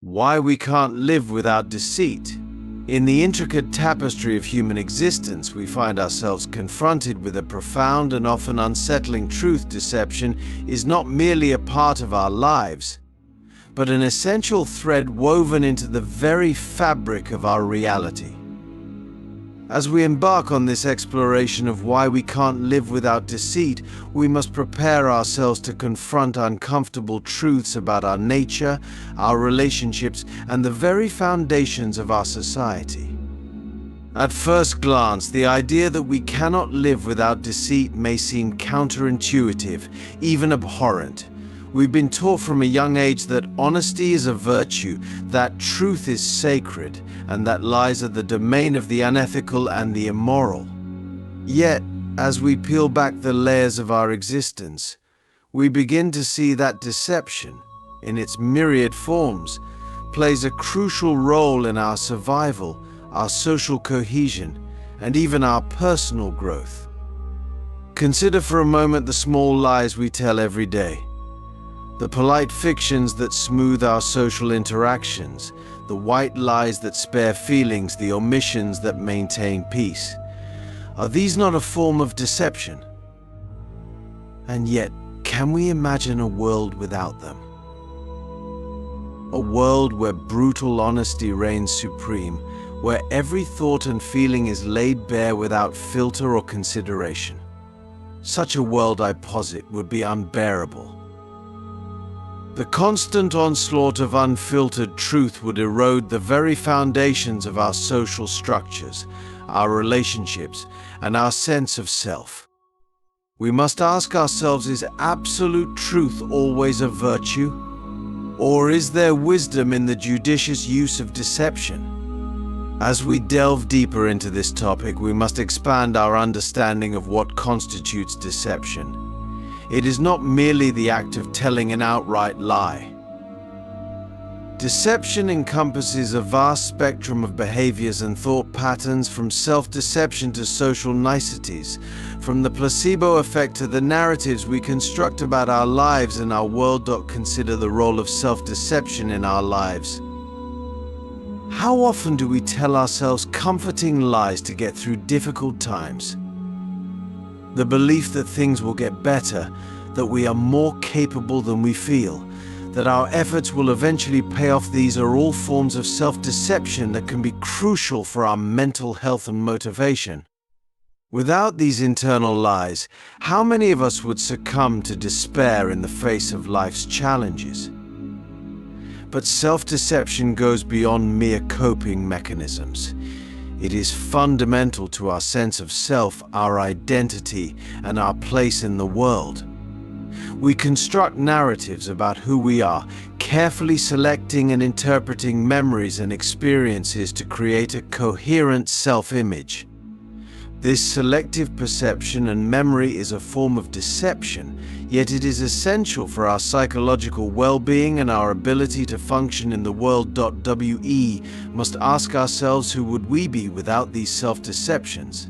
Why we can't live without deceit. In the intricate tapestry of human existence, we find ourselves confronted with a profound and often unsettling truth. Deception is not merely a part of our lives, but an essential thread woven into the very fabric of our reality. As we embark on this exploration of why we can't live without deceit, we must prepare ourselves to confront uncomfortable truths about our nature, our relationships, and the very foundations of our society. At first glance, the idea that we cannot live without deceit may seem counterintuitive, even abhorrent. We've been taught from a young age that honesty is a virtue, that truth is sacred, and that lies are the domain of the unethical and the immoral. Yet, as we peel back the layers of our existence, we begin to see that deception, in its myriad forms, plays a crucial role in our survival, our social cohesion, and even our personal growth. Consider for a moment the small lies we tell every day. The polite fictions that smooth our social interactions, the white lies that spare feelings, the omissions that maintain peace. Are these not a form of deception? And yet, can we imagine a world without them? A world where brutal honesty reigns supreme, where every thought and feeling is laid bare without filter or consideration. Such a world, I posit, would be unbearable. The constant onslaught of unfiltered truth would erode the very foundations of our social structures, our relationships, and our sense of self. We must ask ourselves, is absolute truth always a virtue? Or is there wisdom in the judicious use of deception? As we delve deeper into this topic, we must expand our understanding of what constitutes deception. It is not merely the act of telling an outright lie. Deception encompasses a vast spectrum of behaviors and thought patterns, from self-deception to social niceties, from the placebo effect to the narratives we construct about our lives and our world. Consider the role of self-deception in our lives. How often do we tell ourselves comforting lies to get through difficult times? The belief that things will get better, that we are more capable than we feel, that our efforts will eventually pay off. These are all forms of self-deception that can be crucial for our mental health and motivation. Without these internal lies, how many of us would succumb to despair in the face of life's challenges? But self-deception goes beyond mere coping mechanisms. It is fundamental to our sense of self, our identity, and our place in the world. We construct narratives about who we are, carefully selecting and interpreting memories and experiences to create a coherent self-image. This selective perception and memory is a form of deception, yet it is essential for our psychological well-being and our ability to function in the world. We must ask ourselves, who would we be without these self-deceptions?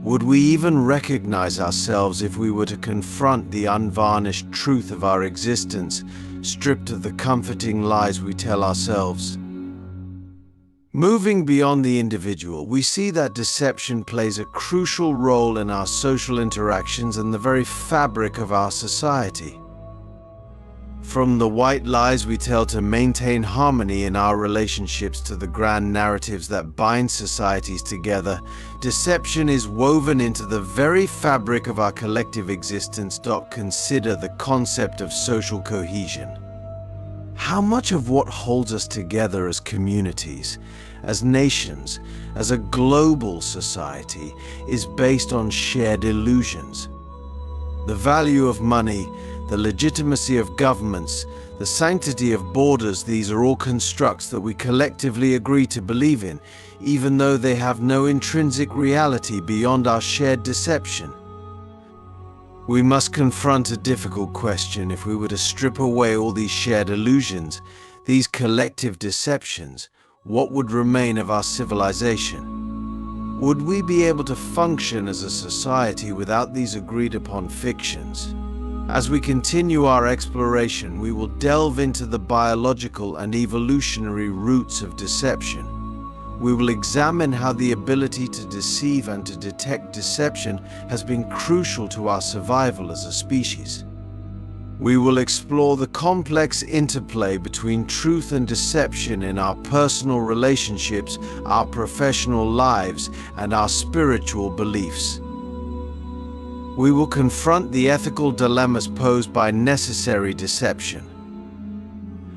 Would we even recognize ourselves if we were to confront the unvarnished truth of our existence, stripped of the comforting lies we tell ourselves? Moving beyond the individual, we see that deception plays a crucial role in our social interactions and the very fabric of our society. From the white lies we tell to maintain harmony in our relationships to the grand narratives that bind societies together, deception is woven into the very fabric of our collective existence. Consider the concept of social cohesion. How much of what holds us together as communities, as nations, as a global society is based on shared illusions? The value of money, the legitimacy of governments, the sanctity of borders, these are all constructs that we collectively agree to believe in, even though they have no intrinsic reality beyond our shared deception. We must confront a difficult question. If we were to strip away all these shared illusions, these collective deceptions, what would remain of our civilization? Would we be able to function as a society without these agreed-upon fictions? As we continue our exploration, we will delve into the biological and evolutionary roots of deception. We will examine how the ability to deceive and to detect deception has been crucial to our survival as a species. We will explore the complex interplay between truth and deception in our personal relationships, our professional lives, and our spiritual beliefs. We will confront the ethical dilemmas posed by necessary deception.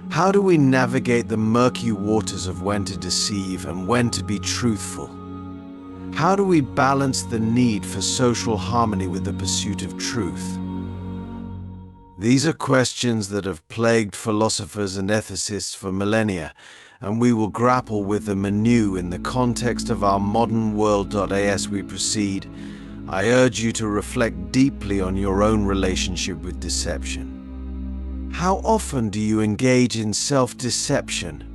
How do we navigate the murky waters of when to deceive and when to be truthful? How do we balance the need for social harmony with the pursuit of truth? These are questions that have plagued philosophers and ethicists for millennia, and we will grapple with them anew in the context of our modern world. As we proceed, I urge you to reflect deeply on your own relationship with deception. How often do you engage in self-deception?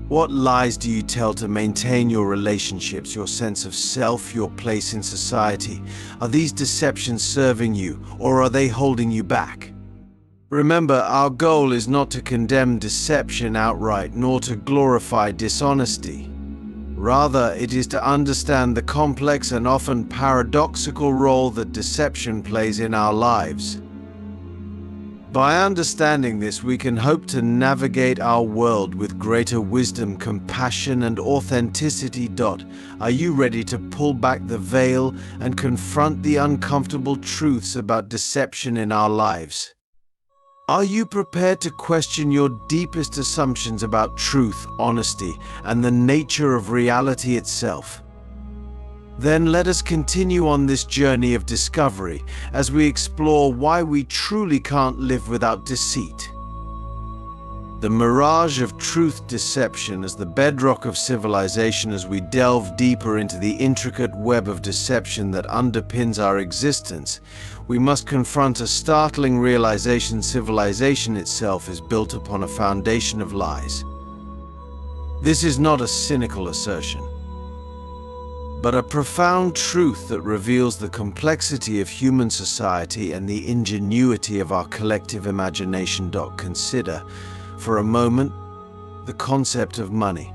What lies do you tell to maintain your relationships, your sense of self, your place in society? Are these deceptions serving you, or are they holding you back? Remember, our goal is not to condemn deception outright, nor to glorify dishonesty. Rather, it is to understand the complex and often paradoxical role that deception plays in our lives. By understanding this, we can hope to navigate our world with greater wisdom, compassion, and authenticity. Are you ready to pull back the veil and confront the uncomfortable truths about deception in our lives? Are you prepared to question your deepest assumptions about truth, honesty, and the nature of reality itself? Then let us continue on this journey of discovery as we explore why we truly can't live without deceit. The mirage of truth deception as the bedrock of civilization. As we delve deeper into the intricate web of deception that underpins our existence, we must confront a startling realization: civilization itself is built upon a foundation of lies. This is not a cynical assertion, but a profound truth that reveals the complexity of human society and the ingenuity of our collective imagination. Consider, for a moment, the concept of money.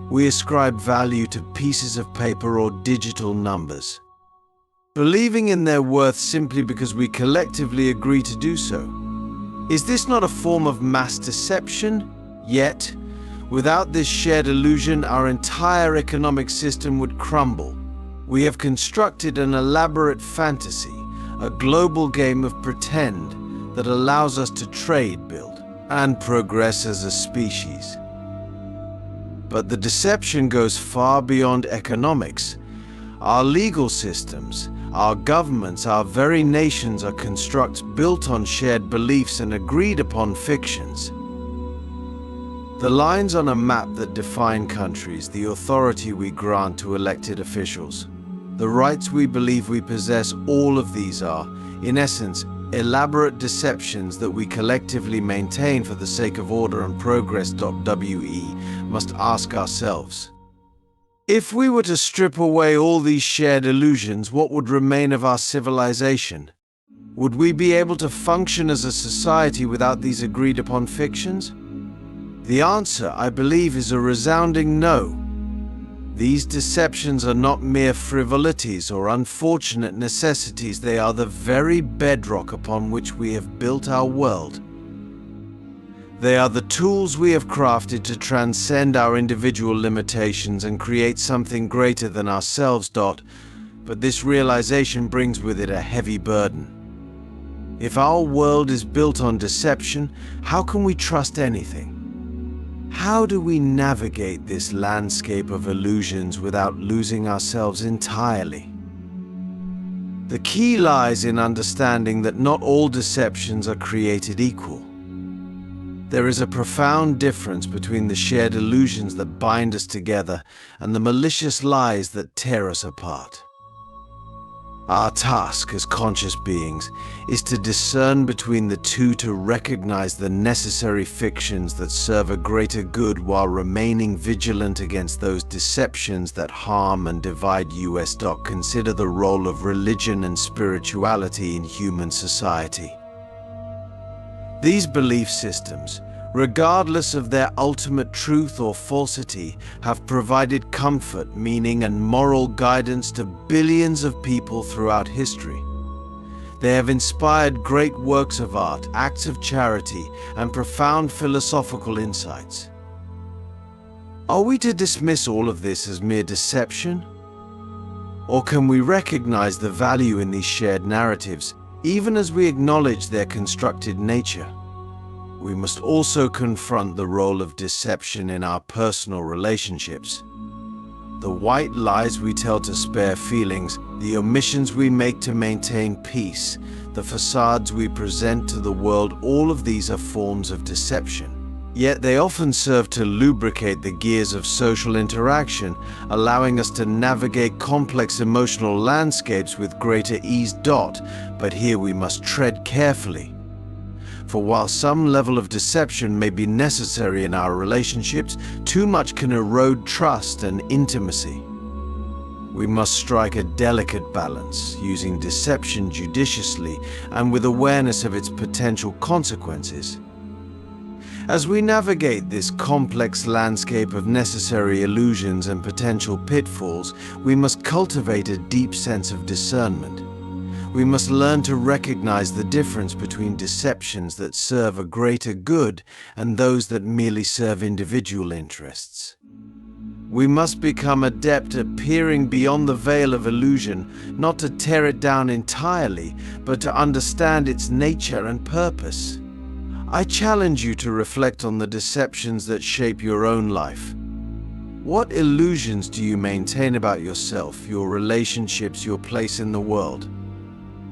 We ascribe value to pieces of paper or digital numbers, believing in their worth simply because we collectively agree to do so. Is this not a form of mass deception? Yet, without this shared illusion, our entire economic system would crumble. We have constructed an elaborate fantasy, a global game of pretend that allows us to trade, build, and progress as a species. But the deception goes far beyond economics. Our legal systems, our governments, our very nations are constructs built on shared beliefs and agreed upon fictions. The lines on a map that define countries, the authority we grant to elected officials, the rights we believe we possess, all of these are, in essence, elaborate deceptions that we collectively maintain for the sake of order and progress. We must ask ourselves, if we were to strip away all these shared illusions, what would remain of our civilization? Would we be able to function as a society without these agreed upon fictions? The answer, I believe, is a resounding no. These deceptions are not mere frivolities or unfortunate necessities. They are the very bedrock upon which we have built our world. They are the tools we have crafted to transcend our individual limitations and create something greater than ourselves. But this realization brings with it a heavy burden. If our world is built on deception, how can we trust anything? How do we navigate this landscape of illusions without losing ourselves entirely? The key lies in understanding that not all deceptions are created equal. There is a profound difference between the shared illusions that bind us together and the malicious lies that tear us apart. Our task as conscious beings is to discern between the two, to recognize the necessary fictions that serve a greater good while remaining vigilant against those deceptions that harm and divide us. Consider the role of religion and spirituality in human society. These belief systems, regardless of their ultimate truth or falsity, have provided comfort, meaning, and moral guidance to billions of people throughout history. They have inspired great works of art, acts of charity, and profound philosophical insights. Are we to dismiss all of this as mere deception? Or can we recognize the value in these shared narratives, even as we acknowledge their constructed nature? We must also confront the role of deception in our personal relationships. The white lies we tell to spare feelings, the omissions we make to maintain peace, the facades we present to the world, all of these are forms of deception. Yet they often serve to lubricate the gears of social interaction, allowing us to navigate complex emotional landscapes with greater ease. But here we must tread carefully. For while some level of deception may be necessary in our relationships, too much can erode trust and intimacy. We must strike a delicate balance, using deception judiciously and with awareness of its potential consequences. As we navigate this complex landscape of necessary illusions and potential pitfalls, we must cultivate a deep sense of discernment. We must learn to recognize the difference between deceptions that serve a greater good and those that merely serve individual interests. We must become adept at peering beyond the veil of illusion, not to tear it down entirely, but to understand its nature and purpose. I challenge you to reflect on the deceptions that shape your own life. What illusions do you maintain about yourself, your relationships, your place in the world?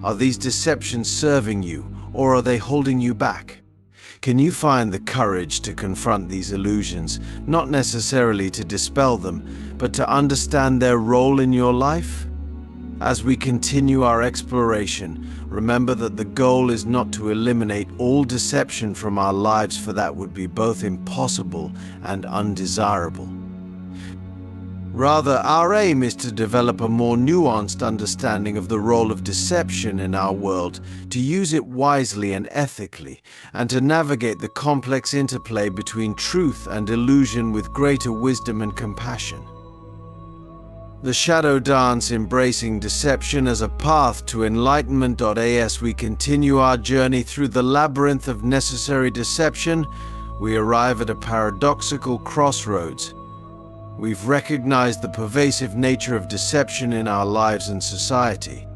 Are these deceptions serving you, or are they holding you back? Can you find the courage to confront these illusions, not necessarily to dispel them, but to understand their role in your life? As we continue our exploration, remember that the goal is not to eliminate all deception from our lives, for that would be both impossible and undesirable. Rather, our aim is to develop a more nuanced understanding of the role of deception in our world, to use it wisely and ethically, and to navigate the complex interplay between truth and illusion with greater wisdom and compassion. The Shadow Dance, embracing deception as a path to enlightenment. As we continue our journey through the labyrinth of necessary deception, we arrive at a paradoxical crossroads. We've recognized the pervasive nature of deception in our lives and society.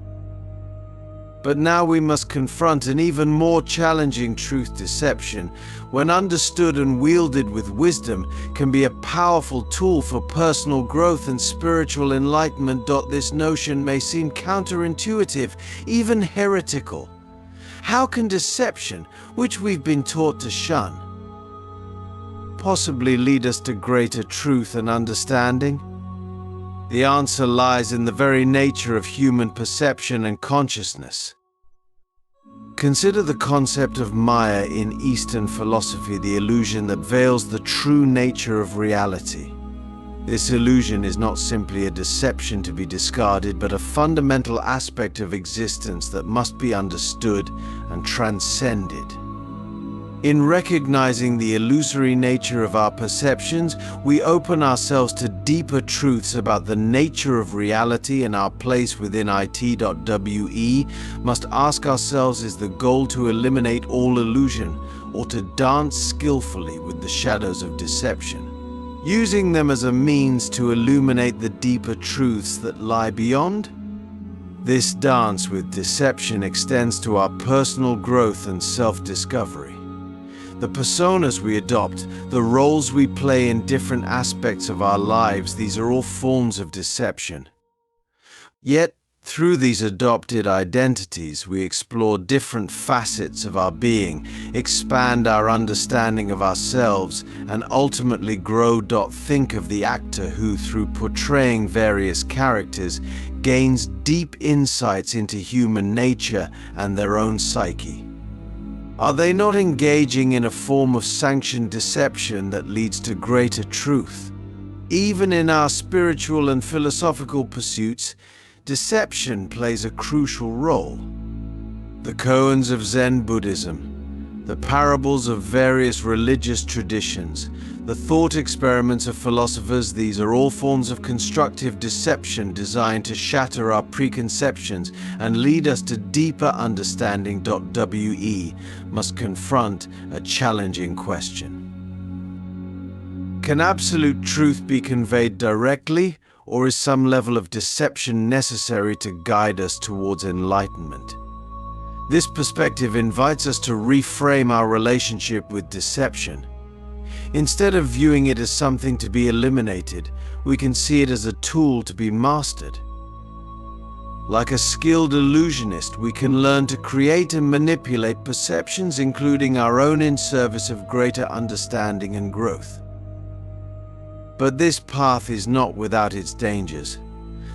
But now we must confront an even more challenging truth. Deception, when understood and wielded with wisdom, can be a powerful tool for personal growth and spiritual enlightenment. This notion may seem counterintuitive, even heretical. How can deception, which we've been taught to shun, possibly lead us to greater truth and understanding? The answer lies in the very nature of human perception and consciousness. Consider the concept of Maya in Eastern philosophy, the illusion that veils the true nature of reality. This illusion is not simply a deception to be discarded, but a fundamental aspect of existence that must be understood and transcended. In recognizing the illusory nature of our perceptions, we open ourselves to deeper truths about the nature of reality and our place within it. We must ask ourselves, is the goal to eliminate all illusion, or to dance skillfully with the shadows of deception, using them as a means to illuminate the deeper truths that lie beyond? This dance with deception extends to our personal growth and self-discovery. The personas we adopt, the roles we play in different aspects of our lives, these are all forms of deception. Yet, through these adopted identities, we explore different facets of our being, expand our understanding of ourselves, and ultimately grow. Think of the actor who, through portraying various characters, gains deep insights into human nature and their own psyche? Are they not engaging in a form of sanctioned deception that leads to greater truth? Even in our spiritual and philosophical pursuits, deception plays a crucial role. The koans of Zen Buddhism, the parables of various religious traditions, the thought experiments of philosophers, these are all forms of constructive deception designed to shatter our preconceptions and lead us to deeper understanding. We must confront a challenging question. Can absolute truth be conveyed directly, or is some level of deception necessary to guide us towards enlightenment? This perspective invites us to reframe our relationship with deception. Instead of viewing it as something to be eliminated, we can see it as a tool to be mastered. Like a skilled illusionist, we can learn to create and manipulate perceptions, including our own, in service of greater understanding and growth. But this path is not without its dangers.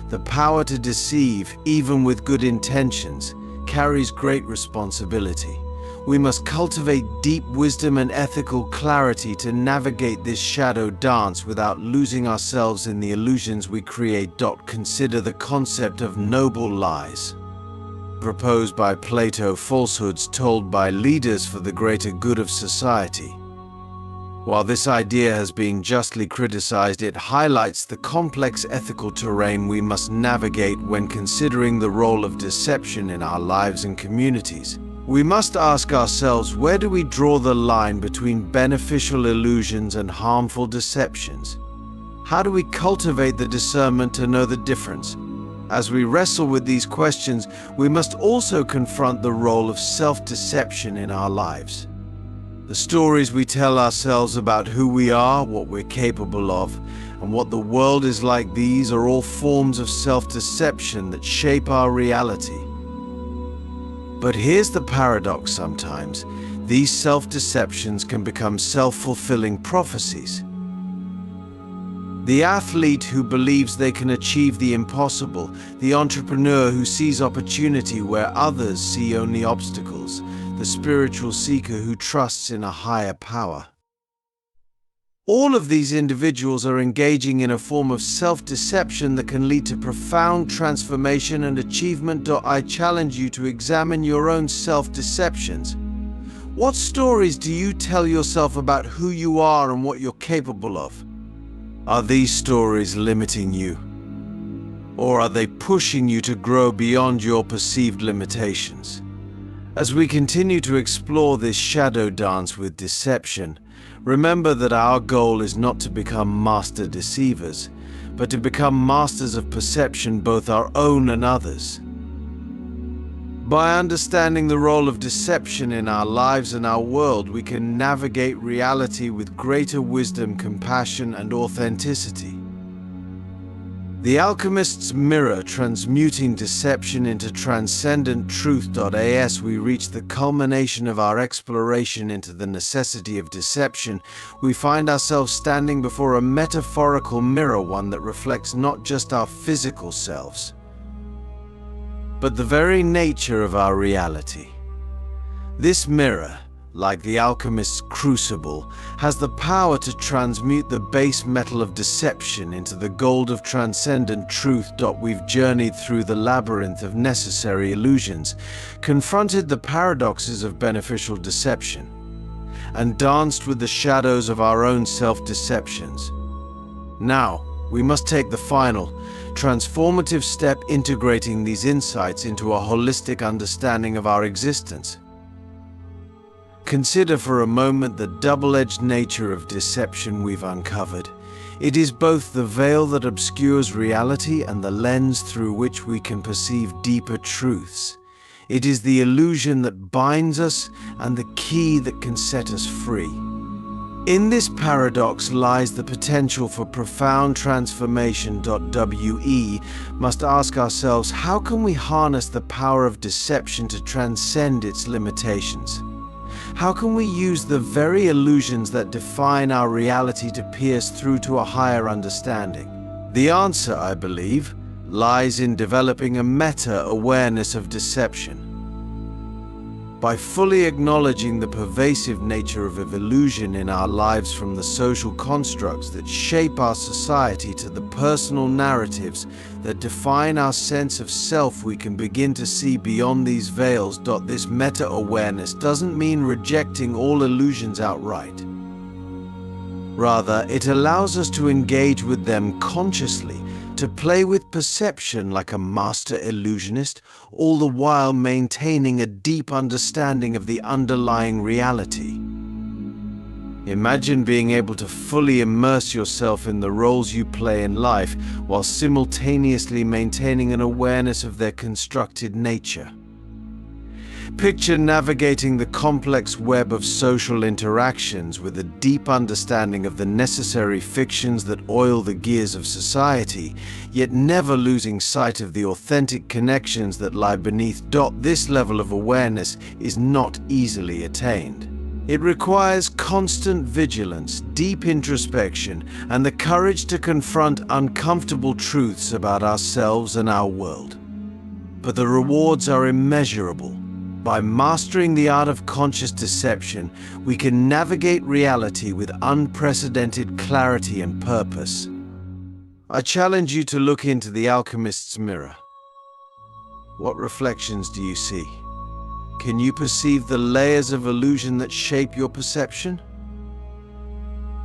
The power to deceive, even with good intentions, carries great responsibility. We must cultivate deep wisdom and ethical clarity to navigate this shadow dance without losing ourselves in the illusions we create. Consider the concept of noble lies. Proposed by Plato, falsehoods told by leaders for the greater good of society. While this idea has been justly criticized, it highlights the complex ethical terrain we must navigate when considering the role of deception in our lives and communities. We must ask ourselves, where do we draw the line between beneficial illusions and harmful deceptions? How do we cultivate the discernment to know the difference? As we wrestle with these questions, we must also confront the role of self-deception in our lives. The stories we tell ourselves about who we are, what we're capable of, and what the world is like, these are all forms of self-deception that shape our reality. But here's the paradox: sometimes these self-deceptions can become self-fulfilling prophecies. The athlete who believes they can achieve the impossible, the entrepreneur who sees opportunity where others see only obstacles, the spiritual seeker who trusts in a higher power. All of these individuals are engaging in a form of self-deception that can lead to profound transformation and achievement. I challenge you to examine your own self-deceptions. What stories do you tell yourself about who you are and what you're capable of? Are these stories limiting you? Or are they pushing you to grow beyond your perceived limitations? As we continue to explore this shadow dance with deception, remember that our goal is not to become master deceivers, but to become masters of perception, both our own and others. By understanding the role of deception in our lives and our world, we can navigate reality with greater wisdom, compassion, and authenticity. The Alchemist's Mirror, transmuting deception into transcendent truth. As we reach the culmination of our exploration into the necessity of deception, we find ourselves standing before a metaphorical mirror, one that reflects not just our physical selves, but the very nature of our reality. This mirror, like the alchemist's crucible, has the power to transmute the base metal of deception into the gold of transcendent truth. We've journeyed through the labyrinth of necessary illusions, confronted the paradoxes of beneficial deception, and danced with the shadows of our own self-deceptions. Now, we must take the final, transformative step, integrating these insights into a holistic understanding of our existence. Consider for a moment the double-edged nature of deception we've uncovered. It is both the veil that obscures reality and the lens through which we can perceive deeper truths. It is the illusion that binds us and the key that can set us free. In this paradox lies the potential for profound transformation. We must ask ourselves, how can we harness the power of deception to transcend its limitations? How can we use the very illusions that define our reality to pierce through to a higher understanding? The answer, I believe, lies in developing a meta-awareness of deception. By fully acknowledging the pervasive nature of illusion in our lives, from the social constructs that shape our society to the personal narratives that define our sense of self, we can begin to see beyond these veils. This meta-awareness doesn't mean rejecting all illusions outright. Rather, it allows us to engage with them consciously, to play with perception like a master illusionist, all the while maintaining a deep understanding of the underlying reality. Imagine being able to fully immerse yourself in the roles you play in life while simultaneously maintaining an awareness of their constructed nature. Picture navigating the complex web of social interactions with a deep understanding of the necessary fictions that oil the gears of society, yet never losing sight of the authentic connections that lie beneath. This level of awareness is not easily attained. It requires constant vigilance, deep introspection, and the courage to confront uncomfortable truths about ourselves and our world. But the rewards are immeasurable. By mastering the art of conscious deception, we can navigate reality with unprecedented clarity and purpose. I challenge you to look into the alchemist's mirror. What reflections do you see? Can you perceive the layers of illusion that shape your perception?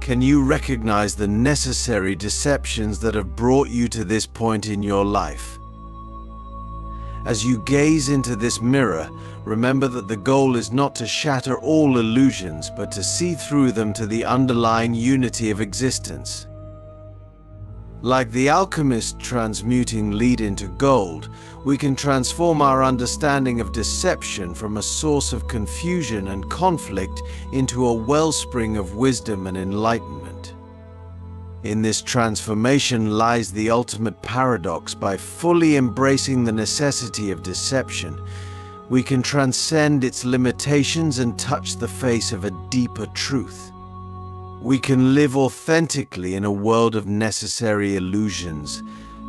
Can you recognize the necessary deceptions that have brought you to this point in your life? As you gaze into this mirror, remember that the goal is not to shatter all illusions, but to see through them to the underlying unity of existence. Like the alchemist transmuting lead into gold, we can transform our understanding of deception from a source of confusion and conflict into a wellspring of wisdom and enlightenment. In this transformation lies the ultimate paradox. By fully embracing the necessity of deception, we can transcend its limitations and touch the face of a deeper truth. We can live authentically in a world of necessary illusions,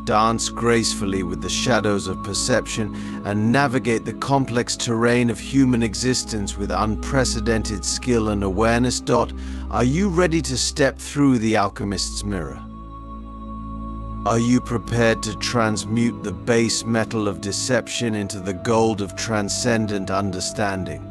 dance gracefully with the shadows of perception, and navigate the complex terrain of human existence with unprecedented skill and awareness. Are you ready to step through the alchemist's mirror? Are you prepared to transmute the base metal of deception into the gold of transcendent understanding?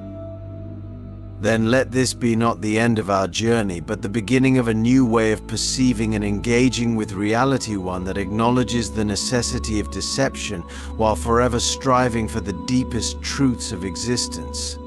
Then let this be not the end of our journey, but the beginning of a new way of perceiving and engaging with reality, one that acknowledges the necessity of deception while forever striving for the deepest truths of existence.